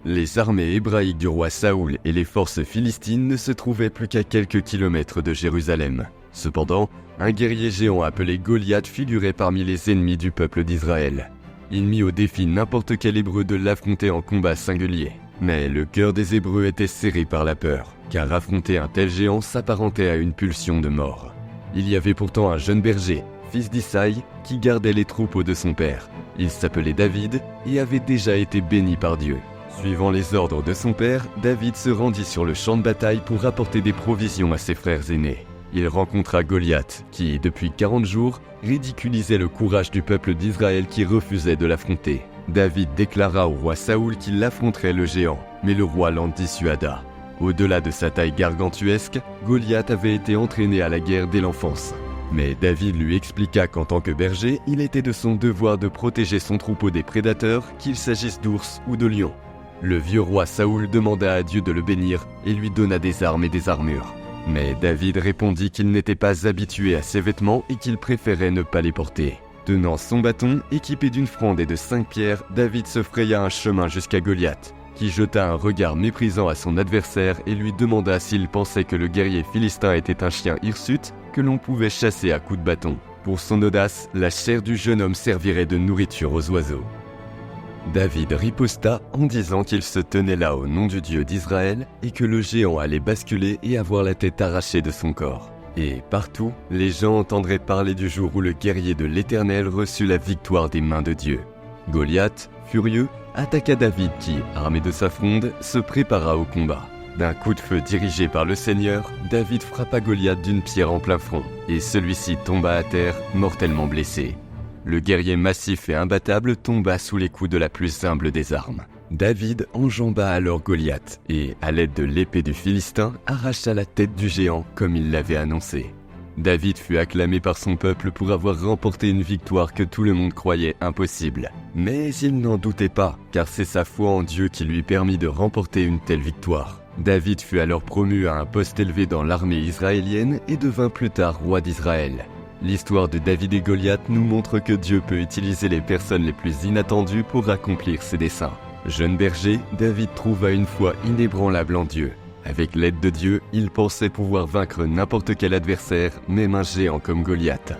Les armées hébraïques du roi Saoul et les forces philistines ne se trouvaient plus qu'à quelques kilomètres de Jérusalem. Cependant, un guerrier géant appelé Goliath figurait parmi les ennemis du peuple d'Israël. Il mit au défi n'importe quel Hébreu de l'affronter en combat singulier. Mais le cœur des Hébreux était serré par la peur, car affronter un tel géant s'apparentait à une pulsion de mort. Il y avait pourtant un jeune berger, fils d'Isaïe, qui gardait les troupeaux de son père. Il s'appelait David et avait déjà été béni par Dieu. Suivant les ordres de son père, David se rendit sur le champ de bataille pour apporter des provisions à ses frères aînés. Il rencontra Goliath, qui, depuis 40 jours, ridiculisait le courage du peuple d'Israël qui refusait de l'affronter. David déclara au roi Saoul qu'il affronterait le géant, mais le roi l'en dissuada. Au-delà de sa taille gargantuesque, Goliath avait été entraîné à la guerre dès l'enfance. Mais David lui expliqua qu'en tant que berger, il était de son devoir de protéger son troupeau des prédateurs, qu'il s'agisse d'ours ou de lions. Le vieux roi Saoul demanda à Dieu de le bénir et lui donna des armes et des armures. Mais David répondit qu'il n'était pas habitué à ces vêtements et qu'il préférait ne pas les porter. Tenant son bâton, équipé d'une fronde et de 5 pierres, David se fraya un chemin jusqu'à Goliath, qui jeta un regard méprisant à son adversaire et lui demanda s'il pensait que le guerrier philistin était un chien hirsute que l'on pouvait chasser à coups de bâton. Pour son audace, la chair du jeune homme servirait de nourriture aux oiseaux. David riposta en disant qu'il se tenait là au nom du Dieu d'Israël et que le géant allait basculer et avoir la tête arrachée de son corps. Et partout, les gens entendraient parler du jour où le guerrier de l'Éternel reçut la victoire des mains de Dieu. Goliath, furieux, attaqua David qui, armé de sa fronde, se prépara au combat. D'un coup de feu dirigé par le Seigneur, David frappa Goliath d'une pierre en plein front, et celui-ci tomba à terre, mortellement blessé. Le guerrier massif et imbattable tomba sous les coups de la plus humble des armes. David enjamba alors Goliath et, à l'aide de l'épée du Philistin, arracha la tête du géant comme il l'avait annoncé. David fut acclamé par son peuple pour avoir remporté une victoire que tout le monde croyait impossible. Mais il n'en doutait pas, car c'est sa foi en Dieu qui lui permit de remporter une telle victoire. David fut alors promu à un poste élevé dans l'armée israélienne et devint plus tard roi d'Israël. L'histoire de David et Goliath nous montre que Dieu peut utiliser les personnes les plus inattendues pour accomplir ses desseins. Jeune berger, David trouva une foi inébranlable en Dieu. Avec l'aide de Dieu, il pensait pouvoir vaincre n'importe quel adversaire, même un géant comme Goliath.